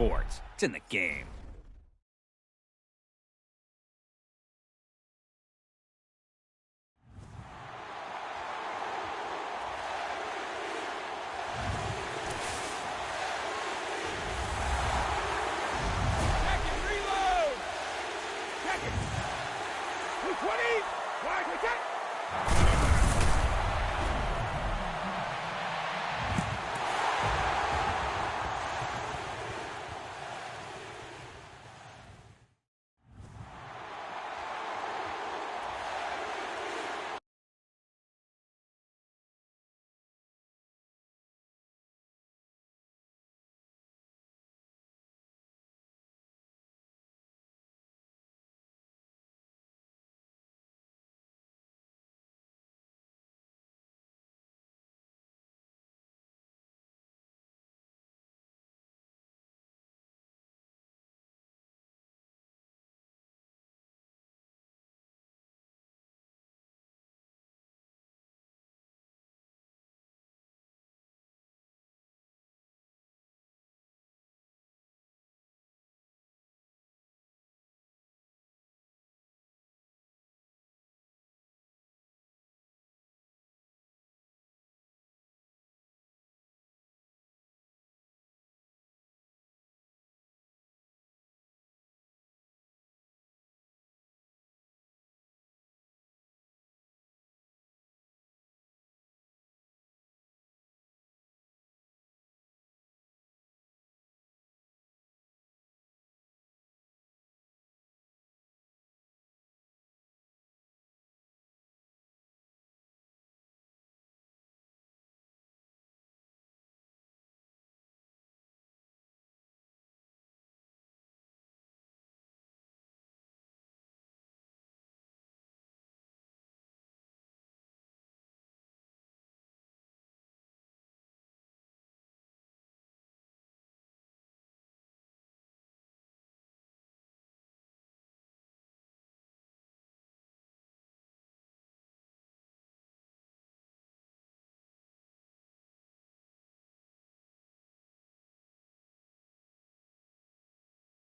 Sports. It's in the game.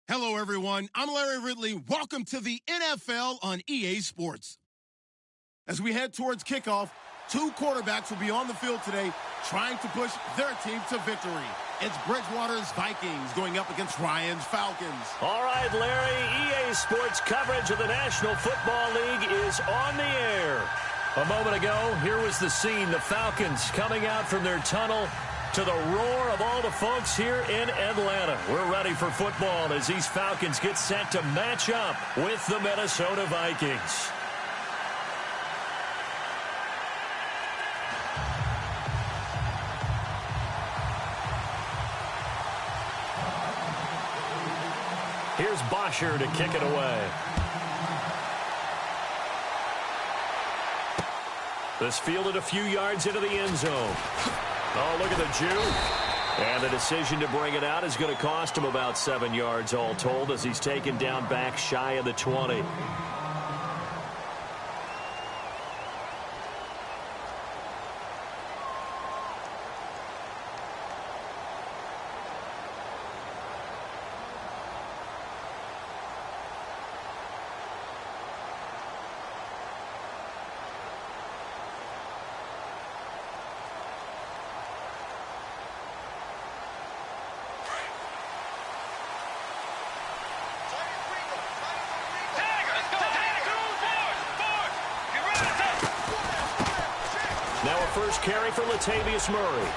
Hello, everyone. I'm Larry Ridley. Welcome to the NFL on EA Sports. As we head towards kickoff, two quarterbacks will be on the field today trying to push their team to victory. It's Bridgewater's Vikings going up against Ryan's Falcons. All right, Larry, EA Sports coverage of the National Football League is on the air. A moment ago, here was the scene. The Falcons coming out from their tunnel to the roar of all the folks here in Atlanta. We're ready for football as these Falcons get set to match up with the Minnesota Vikings. Here's Bosher to kick it away. This fielded a few yards into the end zone. Oh, look at the Jew. And the decision to bring it out is going to cost him about 7 yards all told as he's taken down back shy of the 20. First carry for Latavius Murray.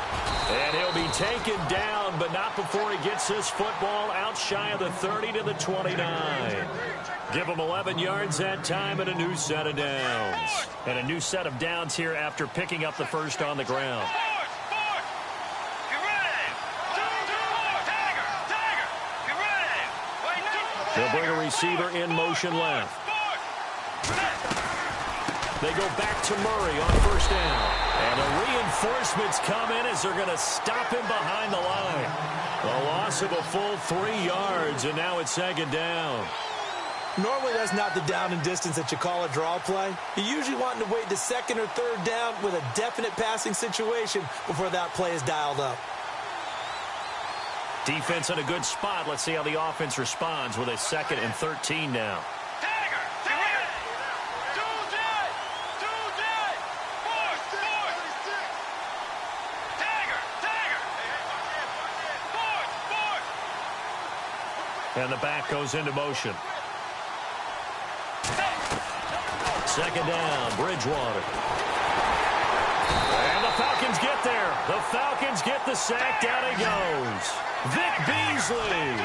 And he'll be taken down, but not before he gets his football out shy of the 30 to the 29. Give him 11 yards that time and a new set of downs. And a new set of downs here after picking up the first on the ground. They'll bring a receiver in motion left. They go back to Murray on first down. And the reinforcements come in as they're going to stop him behind the line. A loss of a full 3 yards, and now it's second down. Normally, that's not the down and distance that you call a draw play. You usually want to wait to second or third down with a definite passing situation before that play is dialed up. Defense in a good spot. Let's see how the offense responds with a 2nd and 13 now. And the back goes into motion. 2nd down, Bridgewater. And the Falcons get there. The Falcons get the sack. Down he goes. Vic Beasley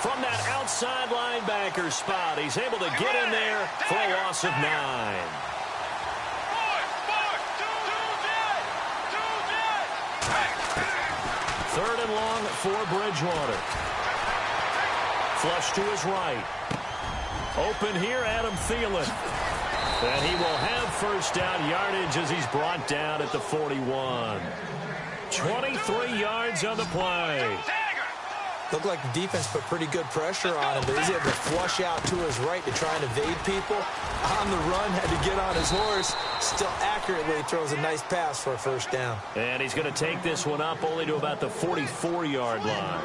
from that outside linebacker spot. He's able to get in there for a loss of 9. Third and long for Bridgewater. Flush to his right. Open here, Adam Thielen. And he will have first down yardage as he's brought down at the 41. 23 yards on the play. Looked like the defense put pretty good pressure on him, but he's able to flush out to his right to try and evade people. On the run, had to get on his horse. Still accurately throws a nice pass for a first down. And he's going to take this one up only to about the 44-yard line.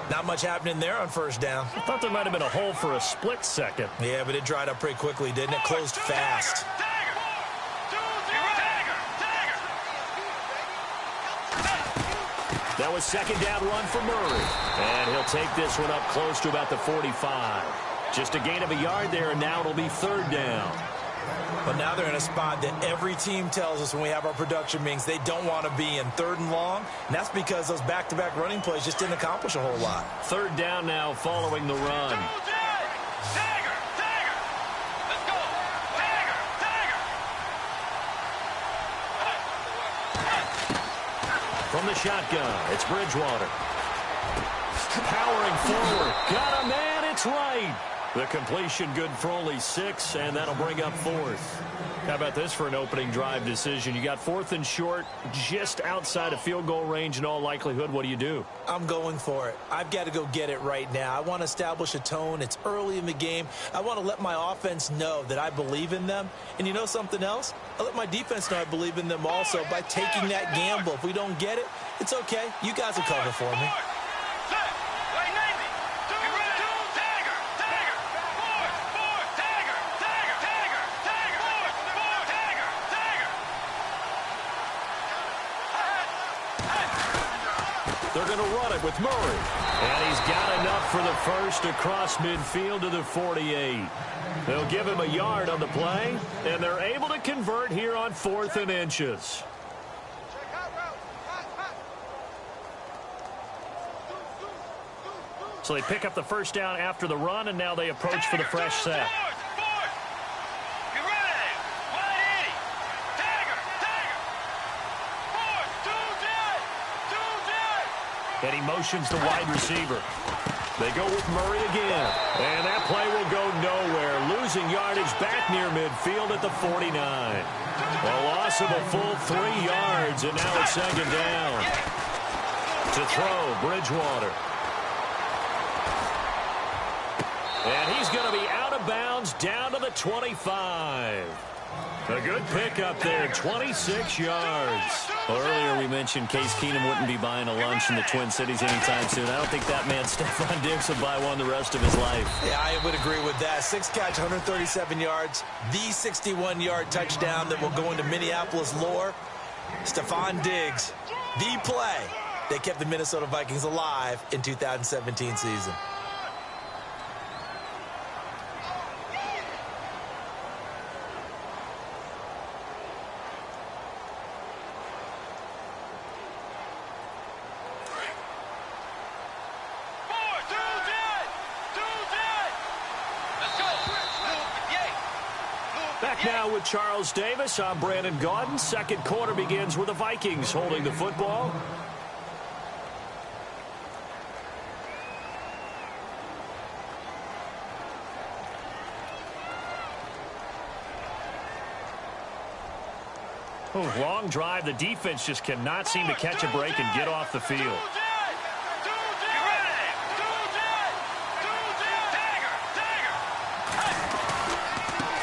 Not much happening there on first down. I thought there might have been a hole for a split second. Yeah, but it dried up pretty quickly, didn't it? Closed fast. That was 2nd down run for Murray. And he'll take this one up close to about the 45. Just a gain of a yard there, and now it'll be 3rd down. But now they're in a spot that every team tells us when we have our production meetings they don't want to be in, 3rd and long. And that's because those back-to-back running plays just didn't accomplish a whole lot. 3rd down now following the run. From the shotgun, it's Bridgewater. Powering forward. Got a man, it's right. The completion good for only 6, and that'll bring up 4th. How about this for an opening drive decision? You got 4th and short, just outside of field goal range in all likelihood. What do you do? I'm going for it. I've got to go get it right now. I want to establish a tone. It's early in the game. I want to let my offense know that I believe in them. And you know something else? I let my defense know I believe in them also by taking that gamble. If we don't get it, it's okay. You guys will cover for me. They're going to run it with Murray. And he's got enough for the first across midfield to the 48. They'll give him a yard on the play, and they're able to convert here on 4th and inches. So they pick up the first down after the run, and now they approach for the fresh set. And he motions the wide receiver. They go with Murray again. And that play will go nowhere. Losing yardage back near midfield at the 49. A loss of a full 3 yards, and now it's 2nd down. To throw, Bridgewater. And he's going to be out of bounds down to the 25. A good pickup there, 26 yards. Well, earlier we mentioned Case Keenum wouldn't be buying a lunch in the Twin Cities anytime soon. I don't think that man, Stephon Diggs, will buy one the rest of his life. Yeah, I would agree with that. 6 catch, 137 yards. The 61-yard touchdown that will go into Minneapolis lore. Stephon Diggs, the play that kept the Minnesota Vikings alive in 2017 season. Back now with Charles Davis. I'm Brandon Gaudin. Second quarter begins with the Vikings holding the football. Long drive. The defense just cannot seem to catch a break and get off the field.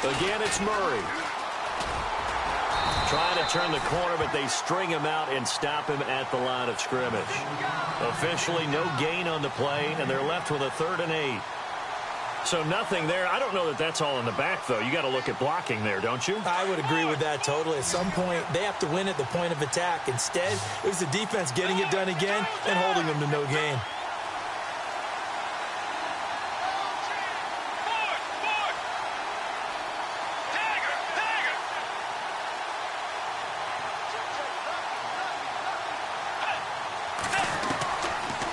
Again, it's Murray. Trying to turn the corner, but they string him out and stop him at the line of scrimmage. Officially, no gain on the play, and they're left with a 3rd and 8. So nothing there. I don't know that that's all in the back, though. You got to look at blocking there, don't you? I would agree with that totally. At some point, they have to win at the point of attack. Instead, it was the defense getting it done again and holding them to no gain.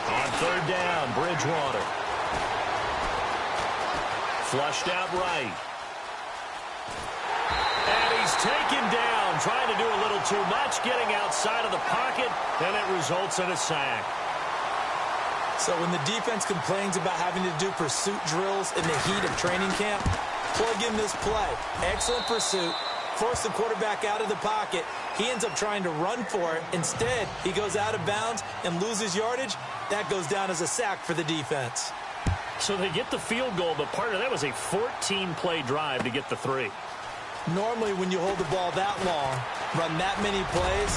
On 3rd down, Bridgewater. Flushed out right. And he's taken down, trying to do a little too much, getting outside of the pocket, and it results in a sack. So when the defense complains about having to do pursuit drills in the heat of training camp, plug in this play. Excellent pursuit. Force the quarterback out of the pocket. He ends up trying to run for it. Instead, he goes out of bounds and loses yardage. That goes down as a sack for the defense. So they get the field goal, but part of that was a 14-play drive to get the 3. Normally, when you hold the ball that long, run that many plays,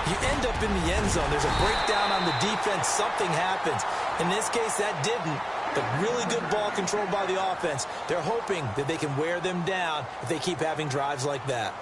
you end up in the end zone. There's a breakdown on the defense. Something happens. In this case, that didn't. But really good ball control by the offense. They're hoping that they can wear them down if they keep having drives like that.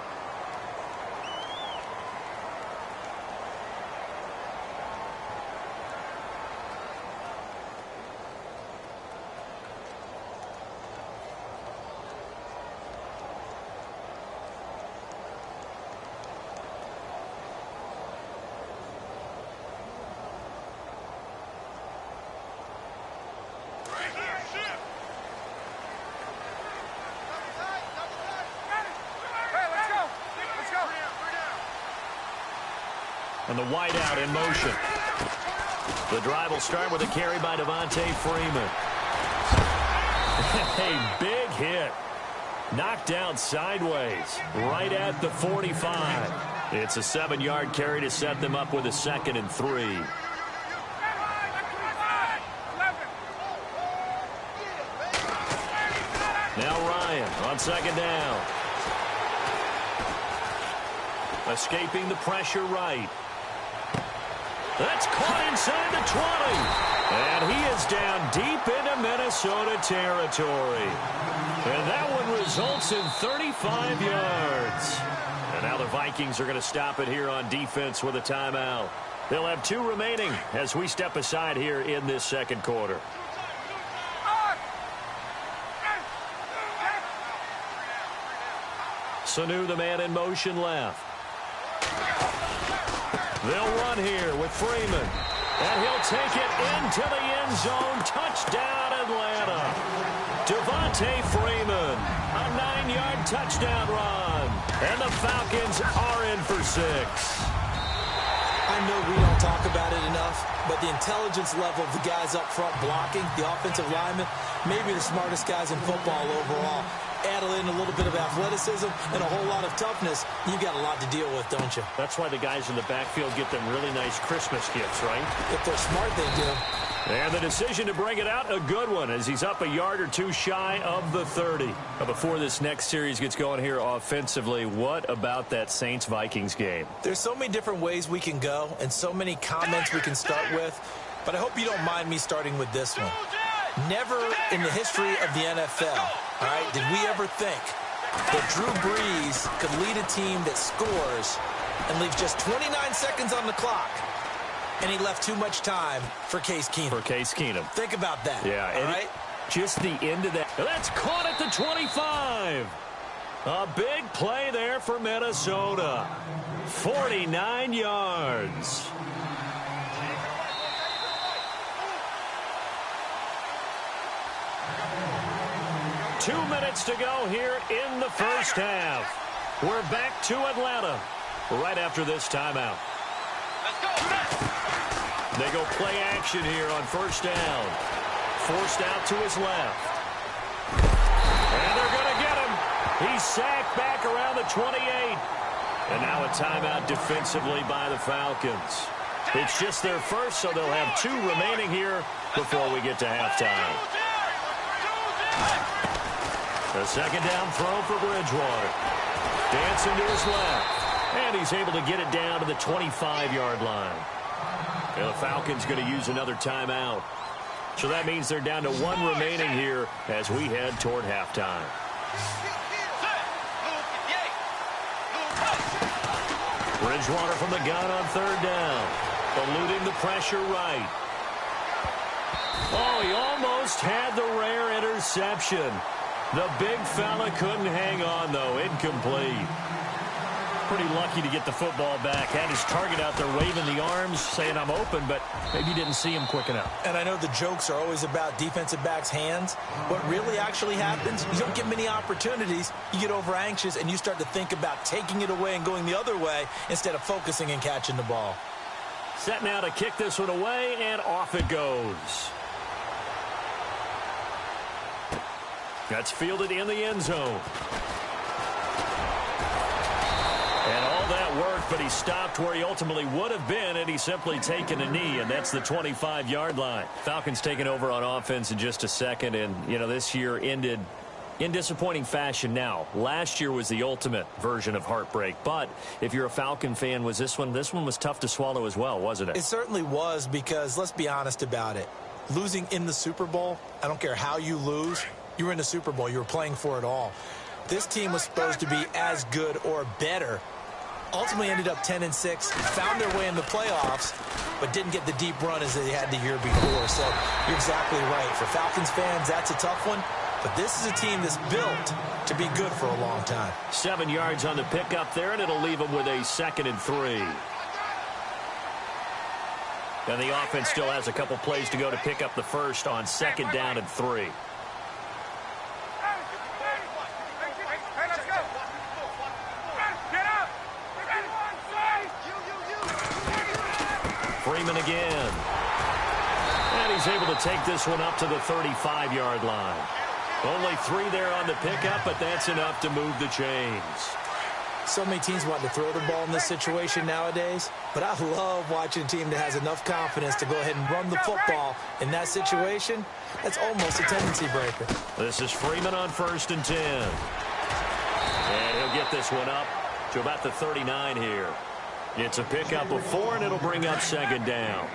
And the wideout in motion. The drive will start with a carry by Devontae Freeman. A big hit. Knocked down sideways. Right at the 45. It's a 7-yard carry to set them up with a 2nd and 3. Now Ryan on 2nd down. Escaping the pressure right. That's caught inside the 20. And he is down deep into Minnesota territory. And that one results in 35 yards. And now the Vikings are going to stop it here on defense with a timeout. They'll have 2 remaining as we step aside here in this 2nd quarter. Sanu, the man in motion left. They'll run here with Freeman. And he'll take it into the end zone. Touchdown, Atlanta. Devontae Freeman, a 9-yard touchdown run. And the Falcons are in for 6. I know we don't talk about it enough, but the intelligence level of the guys up front blocking, the offensive linemen, maybe the smartest guys in football overall. Add in a little bit of athleticism and a whole lot of toughness, you've got a lot to deal with, don't you? That's why the guys in the backfield get them really nice Christmas gifts, right? If they're smart, they do. And the decision to bring it out, a good one, as he's up a yard or 2 shy of the 30. Now, before this next series gets going here offensively, what about that Saints-Vikings game? There's so many different ways we can go and so many comments we can start with, but I hope you don't mind me starting with this one. Never in the history of the NFL, all right, did we ever think that Drew Brees could lead a team that scores and leaves just 29 seconds on the clock, and he left too much time for Case Keenum. Think about that. Yeah, all right? Just the end of that. That's caught at the 25. A big play there for Minnesota. 49 yards. Two minutes to go here in the first half. We're back to Atlanta right after this timeout. They go play action here on first down. Forced out to his left. And they're going to get him. He's sacked back around the 28. And now a timeout defensively by the Falcons. It's just their first, so they'll have 2 remaining here before we get to halftime. A second down throw for Bridgewater. Dancing to his left. And he's able to get it down to the 25-yard line. And the Falcons going to use another timeout. So that means they're down to one remaining here as we head toward halftime. Bridgewater from the gun on third down. Eluding the pressure right. Oh, he almost had the rare interception. The big fella couldn't hang on, though. Incomplete. Pretty lucky to get the football back. Had his target out there waving the arms, saying I'm open, but maybe didn't see him quick enough. And I know the jokes are always about defensive backs' hands. What really actually happens, you don't get many opportunities. You get over anxious, and you start to think about taking it away and going the other way instead of focusing and catching the ball. Set now to kick this one away, and off it goes. That's fielded in the end zone. And all that worked, but he stopped where he ultimately would have been, and he's simply taken a knee, and that's the 25-yard line. Falcons taking over on offense in just a second, and, you know, this year ended in disappointing fashion now. Last year was the ultimate version of heartbreak, but if you're a Falcon fan, was this one was tough to swallow as well, wasn't it? It certainly was, because let's be honest about it. Losing in the Super Bowl, I don't care how you lose, you were in the Super Bowl. You were playing for it all. This team was supposed to be as good or better. Ultimately ended up 10-6, found their way in the playoffs, but didn't get the deep run as they had the year before. So you're exactly right. For Falcons fans, that's a tough one. But this is a team that's built to be good for a long time. 7 yards on the pickup there, and it'll leave them with a 2nd and 3. And the offense still has a couple plays to go to pick up the first on 2nd down and 3. Freeman again. And he's able to take this one up to the 35-yard line. Only 3 there on the pickup, but that's enough to move the chains. So many teams want to throw the ball in this situation nowadays, but I love watching a team that has enough confidence to go ahead and run the football in that situation. That's almost a tendency breaker. This is Freeman on 1st and 10. And he'll get this one up to about the 39 here. It's a pickup of 4, and it'll bring up 2nd down.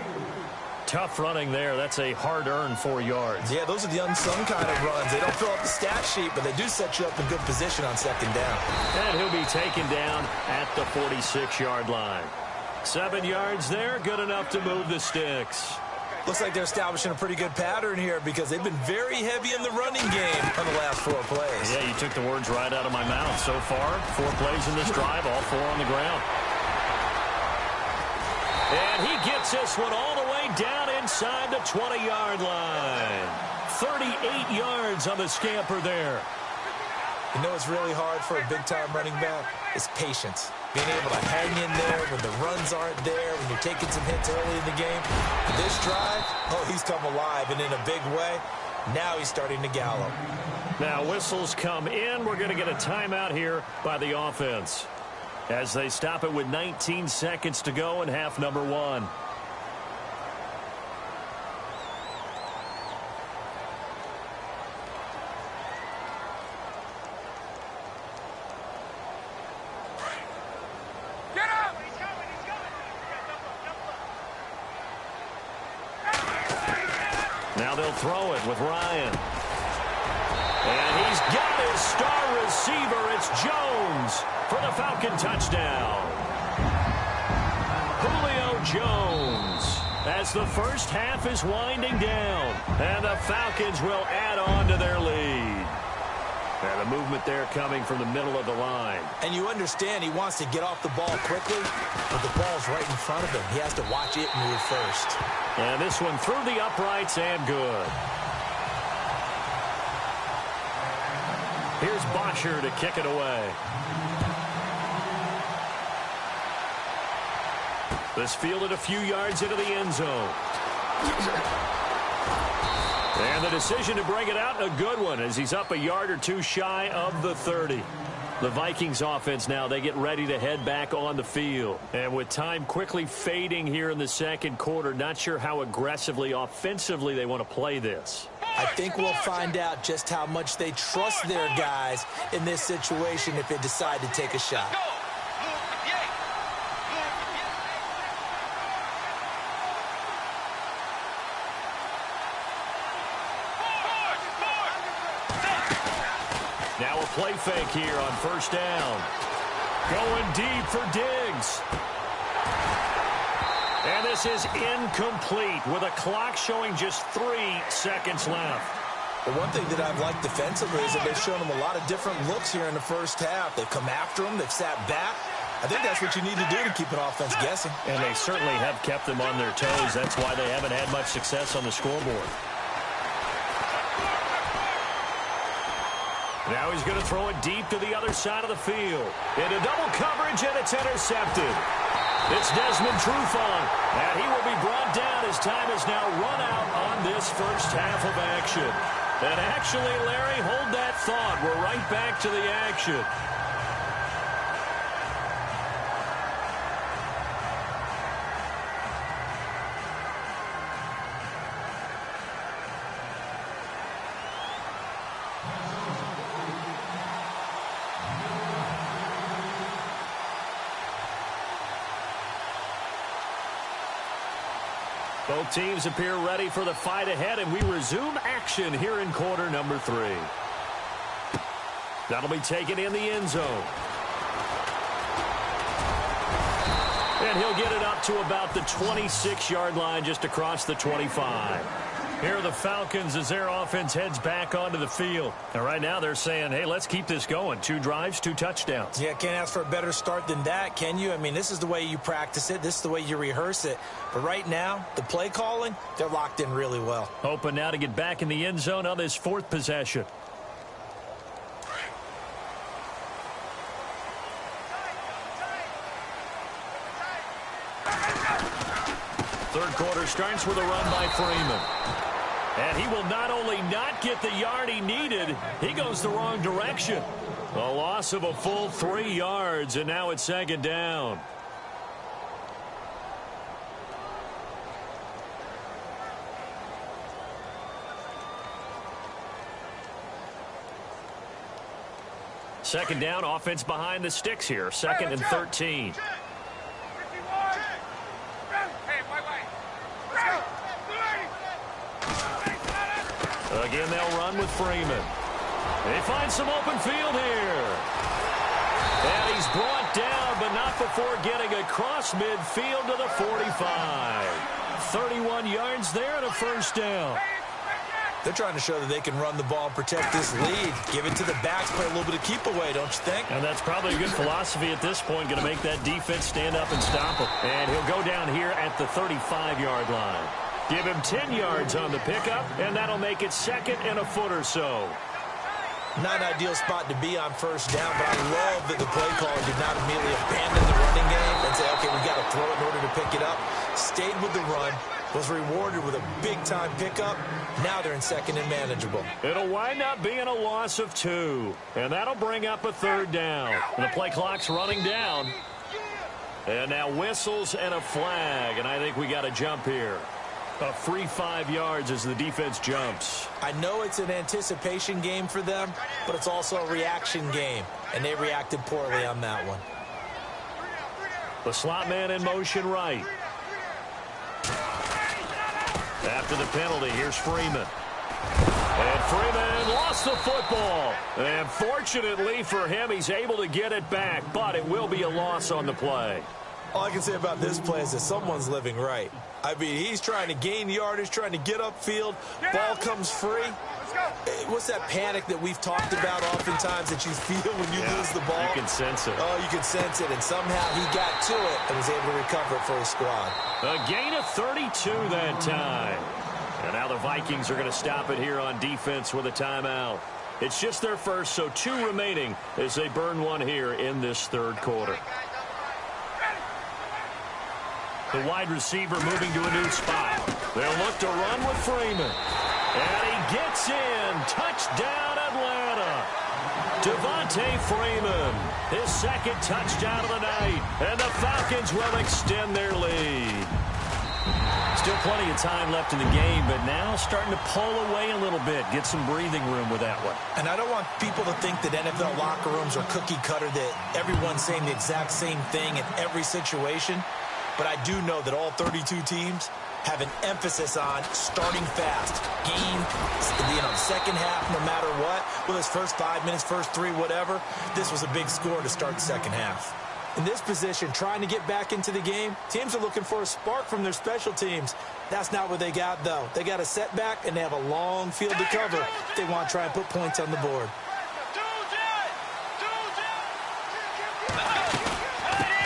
Tough running there. That's a hard-earned 4 yards. Yeah, those are the unsung kind of runs. They don't fill up the stat sheet, but they do set you up in good position on 2nd down. And he'll be taken down at the 46-yard line. 7 yards there, good enough to move the sticks. Looks like they're establishing a pretty good pattern here because they've been very heavy in the running game on the last 4 plays. Yeah, you took the words right out of my mouth. So far, 4 plays in this drive, all 4 on the ground. And he gets this one all the way down inside the 20-yard line. 38 yards on the scamper there. You know what's really hard for a big-time running back? It's patience. Being able to hang in there when the runs aren't there, when you're taking some hits early in the game. This drive, oh, he's come alive, and in a big way. Now he's starting to gallop. Now whistles come in. We're going to get a timeout here by the offense, as they stop it with 19 seconds to go in half number 1. Get up! Now they'll throw it with Ryan. And he's got his star receiver. It's Jones for the Falcon touchdown. Julio Jones, as the first half is winding down, and the Falcons will add on to their lead. And the movement there coming from the middle of the line. And you understand he wants to get off the ball quickly, but the ball's right in front of him. He has to watch it move first. And this one through the uprights and good. Here's Bosher to kick it away. This fielded a few yards into the end zone. And the decision to bring it out, a good one, as he's up a yard or 2 shy of the 30. The Vikings offense now, they get ready to head back on the field. And with time quickly fading here in the second quarter, not sure how aggressively, offensively they want to play this. I think we'll find out just how much they trust their guys in this situation if they decide to take a shot. play fake here on first down. Going deep for Diggs. And this is incomplete with a clock showing just 3 seconds left. Well, one thing that I've liked defensively is that they've shown them a lot of different looks here in the first half. They've come after them. They've sat back. I think that's what you need to do to keep an offense guessing. And they certainly have kept them on their toes. That's why they haven't had much success on the scoreboard. Now he's going to throw it deep to the other side of the field. Into double coverage, and it's intercepted. It's Desmond Trufant, and he will be brought down as time is now run out on this first half of action. And actually, Larry, hold that thought. We're right back to the action. Both teams appear ready for the fight ahead, and we resume action here in quarter number 3. That'll be taken in the end zone. And he'll get it up to about the 26-yard line, just across the 25. Here are the Falcons as their offense heads back onto the field. And right now they're saying, hey, let's keep this going. 2 drives, 2 touchdowns. Yeah, can't ask for a better start than that, can you? I mean, this is the way you practice it. This is the way you rehearse it. But right now, the play calling, they're locked in really well. Hoping now to get back in the end zone on this 4th possession. Third quarter starts with a run by Freeman. And he will not only not get the yard he needed, he goes the wrong direction. A loss of a full 3 yards, and now it's second down. Second down, offense behind the sticks here. 2nd and 13. Again, they'll run with Freeman. They find some open field here. And he's brought down, but not before getting across midfield to the 45. 31 yards there and a first down. They're trying to show that they can run the ball and protect this lead. Give it to the backs, play a little bit of keep away, don't you think? And that's probably a good philosophy at this point, going to make that defense stand up and stop him. And he'll go down here at the 35-yard line. Give him 10 yards on the pickup, and that'll make it 2nd and a foot or so. Not an ideal spot to be on first down, but I love that the play caller did not immediately abandon the running game and say, okay, we've got to throw it in order to pick it up. Stayed with the run, was rewarded with a big-time pickup. Now they're in 2nd and manageable. It'll wind up being a loss of 2, and that'll bring up a 3rd down. And the play clock's running down. And now whistles and a flag, and I think we got a jump here. A free 5 yards as the defense jumps. I know it's an anticipation game for them, but it's also a reaction game, and they reacted poorly on that one. The slot man in motion right. After the penalty, here's Freeman. And Freeman lost the football. And fortunately for him, he's able to get it back, but it will be a loss on the play. All I can say about this play is that someone's living right. I mean, he's trying to gain yardage, trying to get upfield. Ball comes free. What's that panic that we've talked about oftentimes that you feel when you lose the ball? You can sense it. Oh, you can sense it. And somehow he got to it and was able to recover it for his squad. A gain of 32 that time. And now the Vikings are going to stop it here on defense with a timeout. It's just their first, so 2 remaining as they burn one here in this 3rd quarter. The wide receiver moving to a new spot. They'll look to run with Freeman. And he gets in. Touchdown, Atlanta. Devontae Freeman, his 2nd touchdown of the night. And the Falcons will extend their lead. Still plenty of time left in the game, but now starting to pull away a little bit. Get some breathing room with that one. And I don't want people to think that NFL locker rooms are cookie cutter, that everyone's saying the exact same thing in every situation. But I do know that all 32 teams have an emphasis on starting fast. Game, second half, no matter what. Whether it's first 5 minutes, first 3, whatever. This was a big score to start the second half. In this position, trying to get back into the game, teams are looking for a spark from their special teams. That's not what they got, though. They got a setback, and they have a long field to cover if they want to try and put points on the board.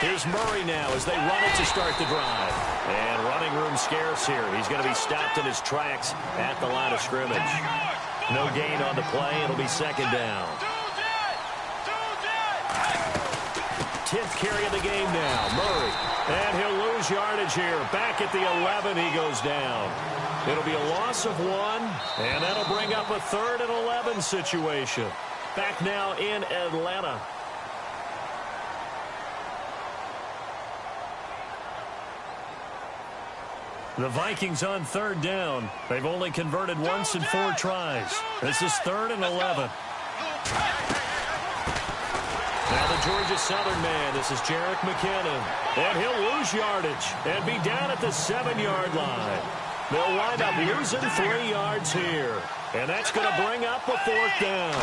Here's Murray now as they run it to start the drive. And running room scarce here. He's going to be stopped in his tracks at the line of scrimmage. No gain on the play. It'll be second down. 10th carry of the game now. Murray. And he'll lose yardage here. Back at the 11, he goes down. It'll be a loss of 1, and that'll bring up a 3rd and 11 situation. Back now in Atlanta. The Vikings on 3rd down. They've only converted once in 4 tries. This is 3rd and 11. Now the Georgia Southern man. This is Jerick McKinnon. And he'll lose yardage and be down at the 7-yard line. They'll wind up losing 3 yards here. And that's going to bring up a 4th down.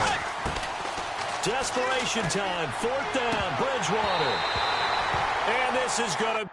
Desperation time. 4th down. Bridgewater. And this is going to...